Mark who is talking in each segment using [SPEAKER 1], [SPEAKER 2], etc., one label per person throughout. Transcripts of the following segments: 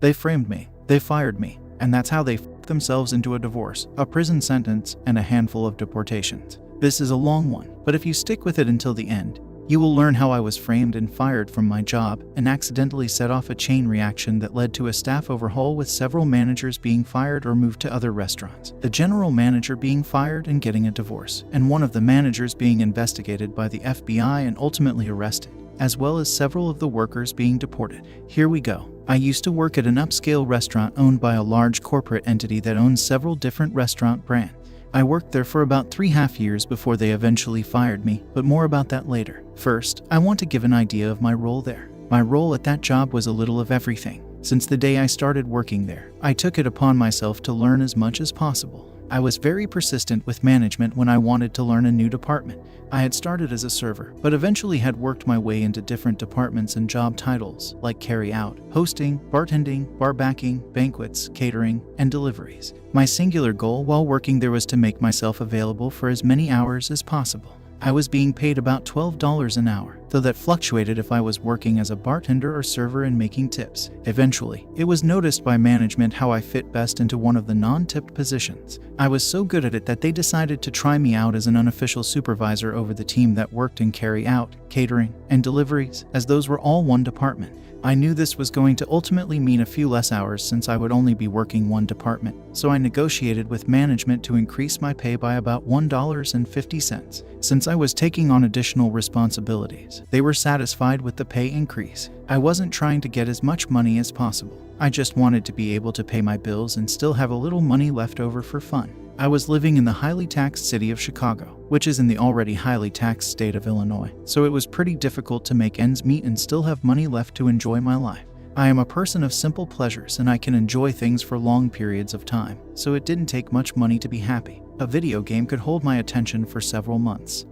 [SPEAKER 1] They framed me, they fired me, and that's how they f***ed themselves into a divorce, a prison sentence, and a handful of deportations. This is a long one, but if you stick with it until the end, you will learn how I was framed and fired from my job and accidentally set off a chain reaction that led to a staff overhaul with several managers being fired or moved to other restaurants, the general manager being fired and getting a divorce, and one of the managers being investigated by the FBI and ultimately arrested, as well as several of the workers being deported. Here we go. I used to work at an upscale restaurant owned by a large corporate entity that owns several different restaurant brands. I worked there for about 3.5 years before they eventually fired me, but more about that later. First, I want to give an idea of my role there. My role at that job was a little of everything. Since the day I started working there, I took it upon myself to learn as much as possible. I was very persistent with management when I wanted to learn a new department. I had started as a server, but eventually had worked my way into different departments and job titles, like carry-out, hosting, bartending, bar backing, banquets, catering, and deliveries. My singular goal while working there was to make myself available for as many hours as possible. I was being paid about $12 an hour, though that fluctuated if I was working as a bartender or server and making tips. Eventually, it was noticed by management how I fit best into one of the non-tipped positions. I was so good at it that they decided to try me out as an unofficial supervisor over the team that worked in carry-out, catering, and deliveries, as those were all one department. I knew this was going to ultimately mean a few less hours since I would only be working one department, so I negotiated with management to increase my pay by about $1.50. Since I was taking on additional responsibilities, they were satisfied with the pay increase. I wasn't trying to get as much money as possible. I just wanted to be able to pay my bills and still have a little money left over for fun. I was living in the highly taxed city of Chicago, which is in the already highly taxed state of Illinois, so it was pretty difficult to make ends meet and still have money left to enjoy my life. I am a person of simple pleasures and I can enjoy things for long periods of time, so it didn't take much money to be happy. A video game could hold my attention for several months,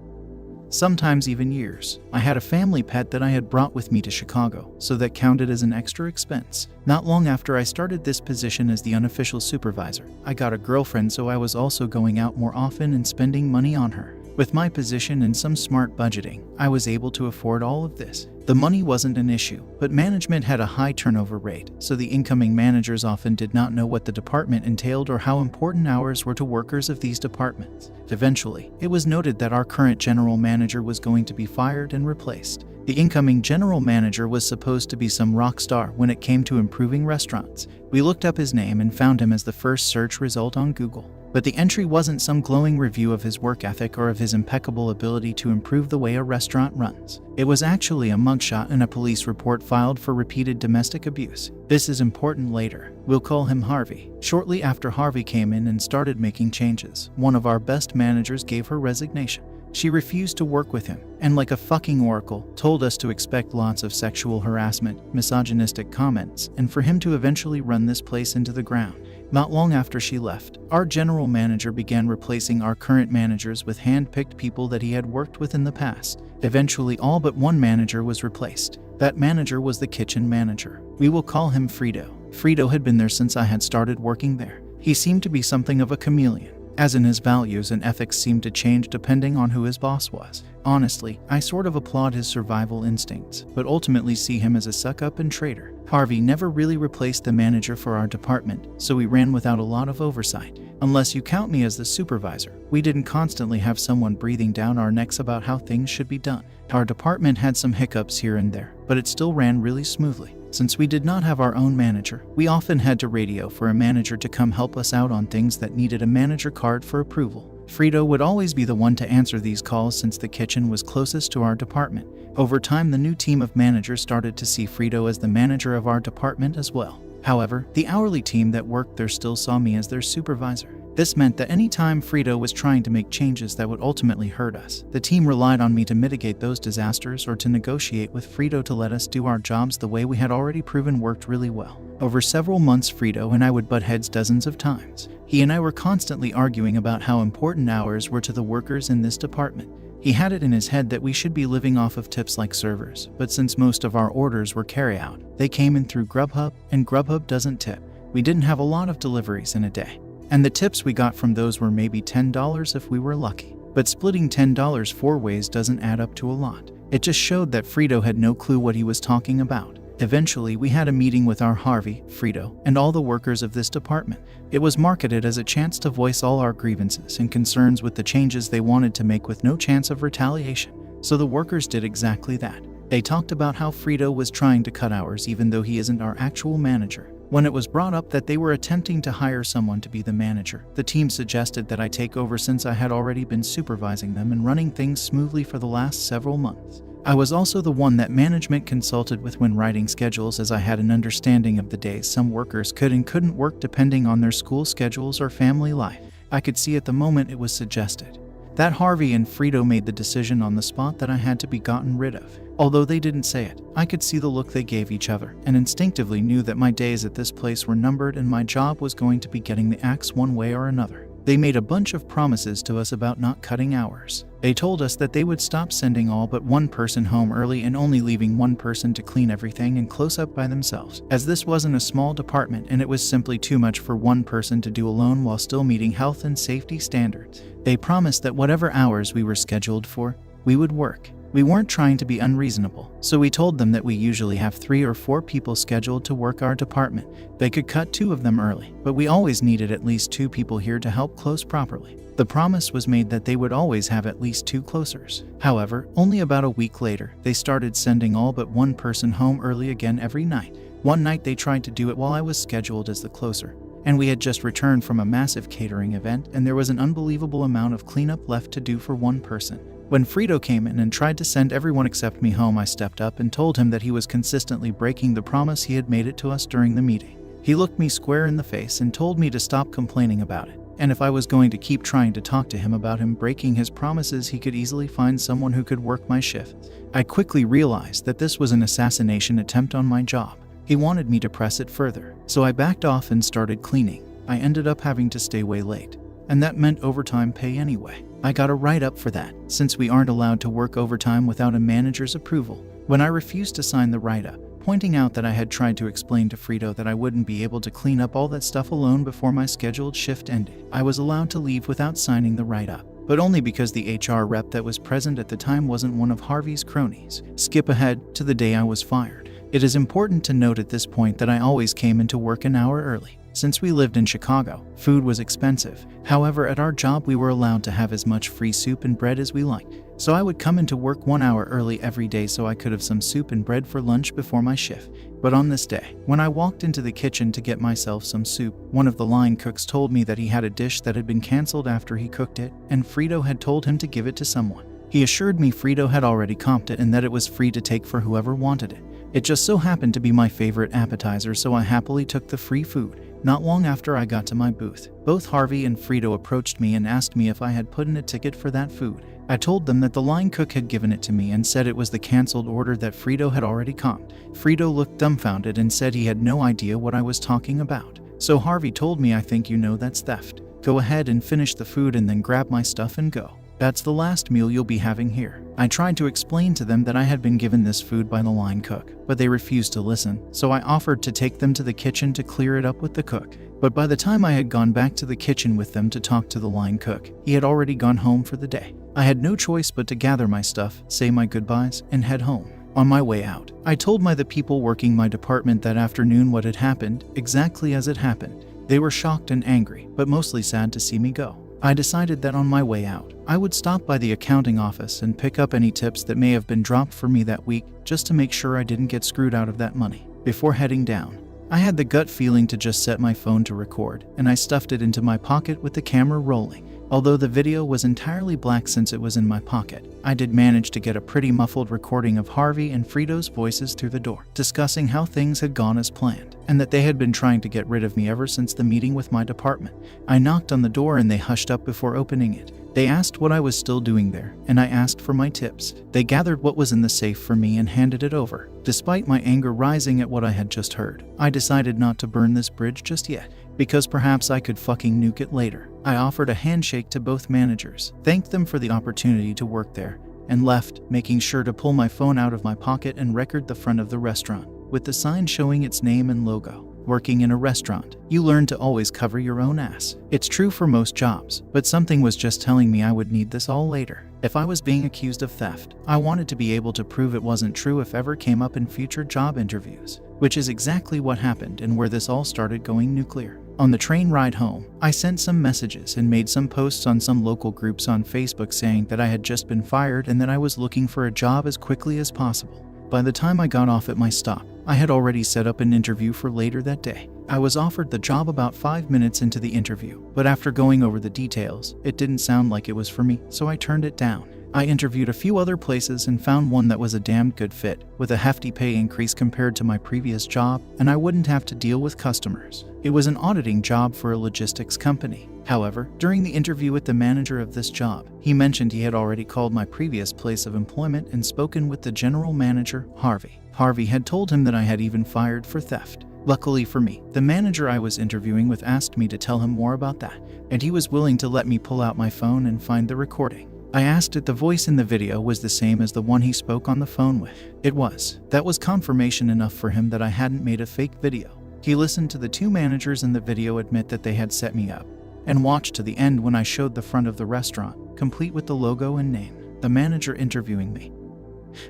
[SPEAKER 1] sometimes even years. I had a family pet that I had brought with me to Chicago, so that counted as an extra expense. Not long after I started this position as the unofficial supervisor, I got a girlfriend, so I was also going out more often and spending money on her. With my position and some smart budgeting, I was able to afford all of this. The money wasn't an issue, but management had a high turnover rate, so the incoming managers often did not know what the department entailed or how important hours were to workers of these departments. Eventually, it was noted that our current general manager was going to be fired and replaced. The incoming general manager was supposed to be some rock star when it came to improving restaurants. We looked up his name and found him as the first search result on Google. But the entry wasn't some glowing review of his work ethic or of his impeccable ability to improve the way a restaurant runs. It was actually a mugshot and a police report filed for repeated domestic abuse. This is important later. We'll call him Harvey. Shortly after Harvey came in and started making changes, one of our best managers gave her resignation. She refused to work with him, and like a fucking oracle, told us to expect lots of sexual harassment, misogynistic comments, and for him to eventually run this place into the ground. Not long after she left, our general manager began replacing our current managers with hand-picked people that he had worked with in the past. Eventually, all but one manager was replaced. That manager was the kitchen manager. We will call him Frito. Frito had been there since I had started working there. He seemed to be something of a chameleon, as in his values and ethics seemed to change depending on who his boss was. Honestly, I sort of applaud his survival instincts, but ultimately see him as a suck-up and traitor. Harvey never really replaced the manager for our department, so we ran without a lot of oversight. Unless you count me as the supervisor, we didn't constantly have someone breathing down our necks about how things should be done. Our department had some hiccups here and there, but it still ran really smoothly. Since we did not have our own manager, we often had to radio for a manager to come help us out on things that needed a manager card for approval. Frito would always be the one to answer these calls since the kitchen was closest to our department. Over time, the new team of managers started to see Frito as the manager of our department as well. However, the hourly team that worked there still saw me as their supervisor. This meant that any time Frito was trying to make changes that would ultimately hurt us, the team relied on me to mitigate those disasters or to negotiate with Frito to let us do our jobs the way we had already proven worked really well. Over several months, Frito and I would butt heads dozens of times. He and I were constantly arguing about how important hours were to the workers in this department. He had it in his head that we should be living off of tips like servers, but since most of our orders were carry-out, they came in through Grubhub, and Grubhub doesn't tip. We didn't have a lot of deliveries in a day, and the tips we got from those were maybe $10 if we were lucky. But splitting $10 four ways doesn't add up to a lot. It just showed that Frito had no clue what he was talking about. Eventually, we had a meeting with our Harvey, Frito, and all the workers of this department. It was marketed as a chance to voice all our grievances and concerns with the changes they wanted to make with no chance of retaliation. So the workers did exactly that. They talked about how Frito was trying to cut hours even though he isn't our actual manager. When it was brought up that they were attempting to hire someone to be the manager, the team suggested that I take over since I had already been supervising them and running things smoothly for the last several months. I was also the one that management consulted with when writing schedules, as I had an understanding of the days some workers could and couldn't work depending on their school schedules or family life. I could see at the moment it was suggested that Harvey and Frito made the decision on the spot that I had to be gotten rid of. Although they didn't say it, I could see the look they gave each other and instinctively knew that my days at this place were numbered and my job was going to be getting the axe one way or another. They made a bunch of promises to us about not cutting hours. They told us that they would stop sending all but one person home early and only leaving one person to clean everything and close up by themselves, as this wasn't a small department and it was simply too much for one person to do alone while still meeting health and safety standards. They promised that whatever hours we were scheduled for, we would work. We weren't trying to be unreasonable, so we told them that we usually have 3 or 4 people scheduled to work our department. They could cut 2 of them early, but we always needed at least 2 people here to help close properly. The promise was made that they would always have at least 2 closers. However, only about a week later, they started sending all but one person home early again every night. One night they tried to do it while I was scheduled as the closer, and we had just returned from a massive catering event and there was an unbelievable amount of cleanup left to do for one person. When Frito came in and tried to send everyone except me home, I stepped up and told him that he was consistently breaking the promise he had made it to us during the meeting. He looked me square in the face and told me to stop complaining about it, and if I was going to keep trying to talk to him about him breaking his promises, he could easily find someone who could work my shift. I quickly realized that this was an assassination attempt on my job. He wanted me to press it further, so I backed off and started cleaning. I ended up having to stay way late, and that meant overtime pay anyway. I got a write-up for that, since we aren't allowed to work overtime without a manager's approval. When I refused to sign the write-up, pointing out that I had tried to explain to Frito that I wouldn't be able to clean up all that stuff alone before my scheduled shift ended, I was allowed to leave without signing the write-up, but only because the HR rep that was present at the time wasn't one of Harvey's cronies. Skip ahead to the day I was fired. It is important to note at this point that I always came into work an hour early. Since we lived in Chicago, food was expensive. However, at our job we were allowed to have as much free soup and bread as we liked. So I would come into work 1 hour early every day so I could have some soup and bread for lunch before my shift. But on this day, when I walked into the kitchen to get myself some soup, one of the line cooks told me that he had a dish that had been canceled after he cooked it, and Frito had told him to give it to someone. He assured me Frito had already comped it and that it was free to take for whoever wanted it. It just so happened to be my favorite appetizer, so I happily took the free food. Not long after I got to my booth, both Harvey and Frito approached me and asked me if I had put in a ticket for that food. I told them that the line cook had given it to me and said it was the canceled order that Frito had already comped. Frito looked dumbfounded and said he had no idea what I was talking about. So Harvey told me, "I think you know that's theft. Go ahead and finish the food and then grab my stuff and go. That's the last meal you'll be having here." I tried to explain to them that I had been given this food by the line cook, but they refused to listen, so I offered to take them to the kitchen to clear it up with the cook. But by the time I had gone back to the kitchen with them to talk to the line cook, he had already gone home for the day. I had no choice but to gather my stuff, say my goodbyes, and head home. On my way out, I told the people working my department that afternoon what had happened, exactly as it happened. They were shocked and angry, but mostly sad to see me go. I decided that on my way out, I would stop by the accounting office and pick up any tips that may have been dropped for me that week, just to make sure I didn't get screwed out of that money. Before heading down, I had the gut feeling to just set my phone to record, and I stuffed it into my pocket with the camera rolling. Although the video was entirely black since it was in my pocket, I did manage to get a pretty muffled recording of Harvey and Frito's voices through the door, discussing how things had gone as planned, and that they had been trying to get rid of me ever since the meeting with my department. I knocked on the door and they hushed up before opening it. They asked what I was still doing there, and I asked for my tips. They gathered what was in the safe for me and handed it over. Despite my anger rising at what I had just heard, I decided not to burn this bridge just yet, because perhaps I could fucking nuke it later. I offered a handshake to both managers, thanked them for the opportunity to work there, and left, making sure to pull my phone out of my pocket and record the front of the restaurant, with the sign showing its name and logo. Working in a restaurant, you learn to always cover your own ass. It's true for most jobs, but something was just telling me I would need this all later. If I was being accused of theft, I wanted to be able to prove it wasn't true if ever came up in future job interviews, which is exactly what happened and where this all started going nuclear. On the train ride home, I sent some messages and made some posts on some local groups on Facebook saying that I had just been fired and that I was looking for a job as quickly as possible. By the time I got off at my stop, I had already set up an interview for later that day. I was offered the job about 5 minutes into the interview, but after going over the details, it didn't sound like it was for me, so I turned it down. I interviewed a few other places and found one that was a damn good fit, with a hefty pay increase compared to my previous job, and I wouldn't have to deal with customers. It was an auditing job for a logistics company. However, during the interview with the manager of this job, he mentioned he had already called my previous place of employment and spoken with the general manager, Harvey. Harvey had told him that I had even fired for theft. Luckily for me, the manager I was interviewing with asked me to tell him more about that, and he was willing to let me pull out my phone and find the recording. I asked if the voice in the video was the same as the one he spoke on the phone with. It was. That was confirmation enough for him that I hadn't made a fake video. He listened to the two managers in the video admit that they had set me up, and watched to the end when I showed the front of the restaurant, complete with the logo and name. The manager interviewing me,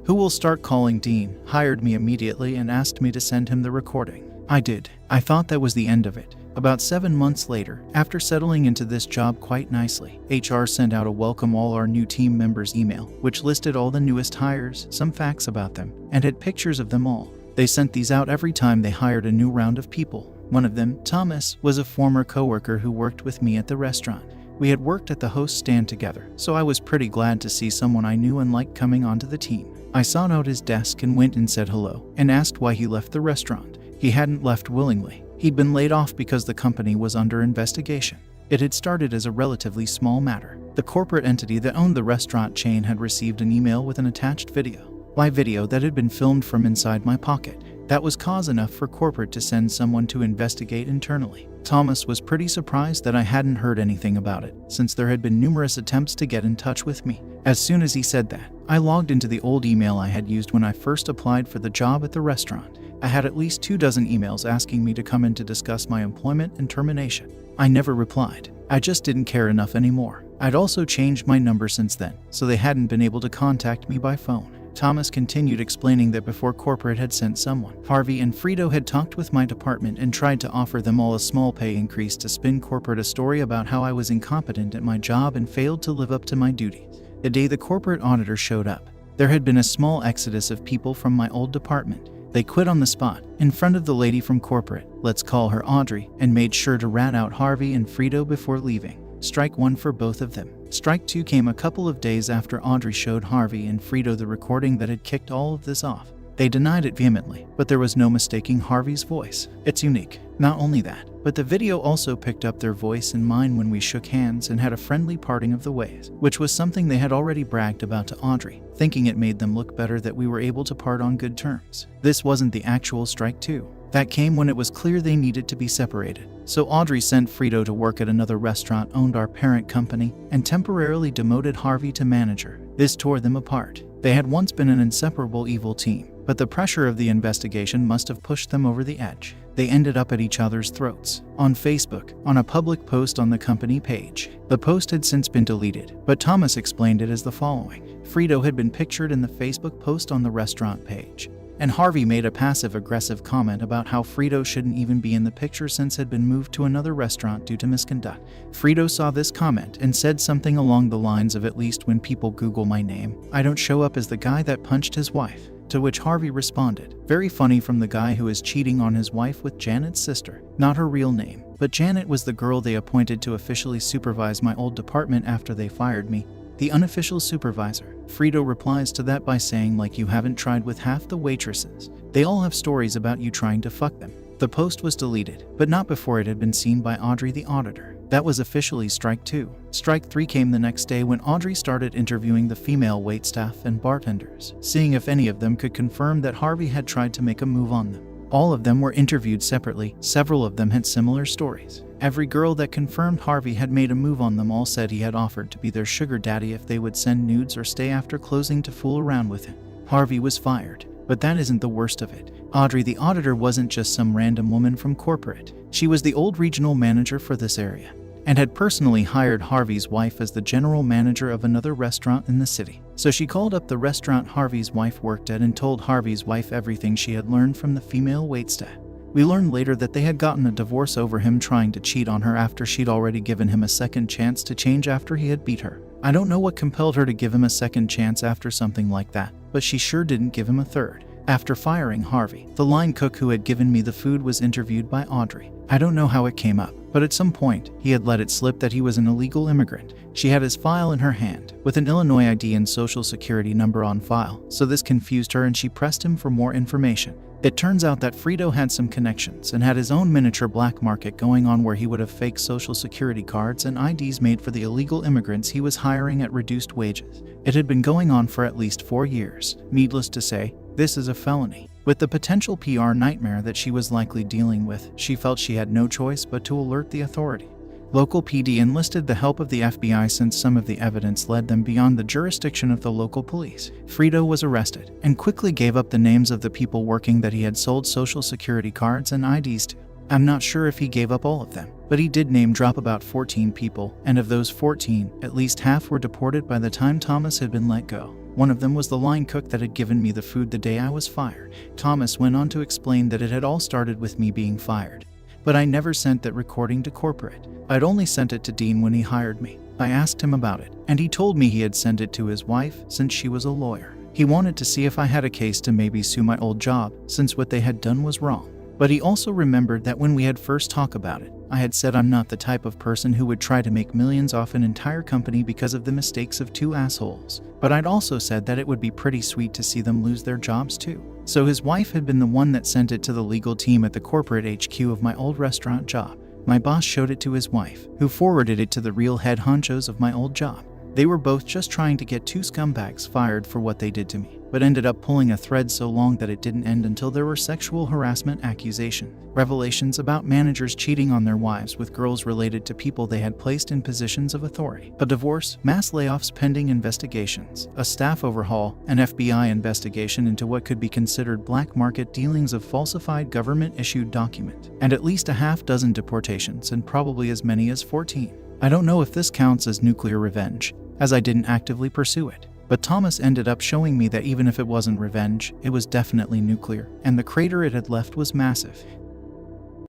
[SPEAKER 1] who will start calling Dean, hired me immediately and asked me to send him the recording. I did. I thought that was the end of it. About 7 months later, after settling into this job quite nicely, HR sent out a welcome all our new team members email, which listed all the newest hires, some facts about them, and had pictures of them all. They sent these out every time they hired a new round of people. One of them, Thomas, was a former coworker who worked with me at the restaurant. We had worked at the host stand together, so I was pretty glad to see someone I knew and liked coming onto the team. I sought out his desk and went and said hello, and asked why he left the restaurant. He hadn't left willingly. He'd been laid off because the company was under investigation. It had started as a relatively small matter. The corporate entity that owned the restaurant chain had received an email with an attached video. Live video that had been filmed from inside my pocket. That was cause enough for corporate to send someone to investigate internally. Thomas was pretty surprised that I hadn't heard anything about it, since there had been numerous attempts to get in touch with me. As soon as he said that, I logged into the old email I had used when I first applied for the job at the restaurant. I had at least 24 emails asking me to come in to discuss my employment and termination. I never replied. I just didn't care enough anymore. I'd also changed my number since then, so they hadn't been able to contact me by phone. Thomas continued explaining that before corporate had sent someone, Harvey and Frito had talked with my department and tried to offer them all a small pay increase to spin corporate a story about how I was incompetent at my job and failed to live up to my duties. The day the corporate auditor showed up, there had been a small exodus of people from my old department. They quit on the spot, in front of the lady from corporate, let's call her Audrey, and made sure to rat out Harvey and Frito before leaving. Strike one for both of them. Strike two came a couple of days after Audrey showed Harvey and Frito the recording that had kicked all of this off. They denied it vehemently, but there was no mistaking Harvey's voice. It's unique. Not only that, but the video also picked up their voice and mine when we shook hands and had a friendly parting of the ways, which was something they had already bragged about to Audrey, thinking it made them look better that we were able to part on good terms. This wasn't the actual strike two. That came when it was clear they needed to be separated. So Audrey sent Frito to work at another restaurant owned our parent company and temporarily demoted Harvey to manager. This tore them apart. They had once been an inseparable evil team, but the pressure of the investigation must have pushed them over the edge. They ended up at each other's throats. On Facebook, on a public post on the company page. The post had since been deleted, but Thomas explained it as the following. Frito had been pictured in the Facebook post on the restaurant page, and Harvey made a passive-aggressive comment about how Frito shouldn't even be in the picture since had been moved to another restaurant due to misconduct. Frito saw this comment and said something along the lines of, at least when people Google my name, I don't show up as the guy that punched his wife. To which Harvey responded, very funny from the guy who is cheating on his wife with Janet's sister. Not her real name, but Janet was the girl they appointed to officially supervise my old department after they fired me. The unofficial supervisor. Frito replies to that by saying, like, you haven't tried with half the waitresses. They all have stories about you trying to fuck them. The post was deleted, but not before it had been seen by Audrey the auditor. That was officially strike two. Strike three came the next day when Audrey started interviewing the female waitstaff and bartenders, seeing if any of them could confirm that Harvey had tried to make a move on them. All of them were interviewed separately. Several of them had similar stories. Every girl that confirmed Harvey had made a move on them all said he had offered to be their sugar daddy if they would send nudes or stay after closing to fool around with him. Harvey was fired, But that isn't the worst of it. Audrey, the auditor, wasn't just some random woman from corporate. She was the old regional manager for this area, and had personally hired Harvey's wife as the general manager of another restaurant in the city. So she called up the restaurant Harvey's wife worked at and told Harvey's wife everything she had learned from the female waitstaff. We learned later that they had gotten a divorce over him trying to cheat on her after she'd already given him a second chance to change after he had beat her. I don't know what compelled her to give him a second chance after something like that, but she sure didn't give him a third. After firing Harvey, the line cook who had given me the food was interviewed by Audrey. I don't know how it came up, but at some point, he had let it slip that he was an illegal immigrant. She had his file in her hand, with an Illinois ID and social security number on file, so this confused her and she pressed him for more information. It turns out that Frito had some connections and had his own miniature black market going on where he would have fake social security cards and IDs made for the illegal immigrants he was hiring at reduced wages. It had been going on for at least 4 years. Needless to say, this is a felony. With the potential PR nightmare that she was likely dealing with, she felt she had no choice but to alert the authority. Local PD enlisted the help of the FBI since some of the evidence led them beyond the jurisdiction of the local police. Frito was arrested and quickly gave up the names of the people working that he had sold social security cards and IDs to. I'm not sure if he gave up all of them, but he did name drop about 14 people, and of those 14, at least half were deported by the time Thomas had been let go. One of them was the line cook that had given me the food the day I was fired. Thomas went on to explain that it had all started with me being fired. But I never sent that recording to corporate. I'd only sent it to Dean when he hired me. I asked him about it, and he told me he had sent it to his wife since she was a lawyer. He wanted to see if I had a case to maybe sue my old job, since what they had done was wrong. But he also remembered that when we had first talked about it, I had said I'm not the type of person who would try to make millions off an entire company because of the mistakes of 2 assholes. But I'd also said that it would be pretty sweet to see them lose their jobs too. So his wife had been the one that sent it to the legal team at the corporate HQ of my old restaurant job. My boss showed it to his wife, who forwarded it to the real head honchos of my old job. They were both just trying to get 2 scumbags fired for what they did to me, but ended up pulling a thread so long that it didn't end until there were sexual harassment accusations, revelations about managers cheating on their wives with girls related to people they had placed in positions of authority, a divorce, mass layoffs pending investigations, a staff overhaul, an FBI investigation into what could be considered black market dealings of falsified government-issued document, and at least a half dozen deportations and probably as many as 14. I don't know if this counts as nuclear revenge, as I didn't actively pursue it. But Thomas ended up showing me that even if it wasn't revenge, it was definitely nuclear, and the crater it had left was massive.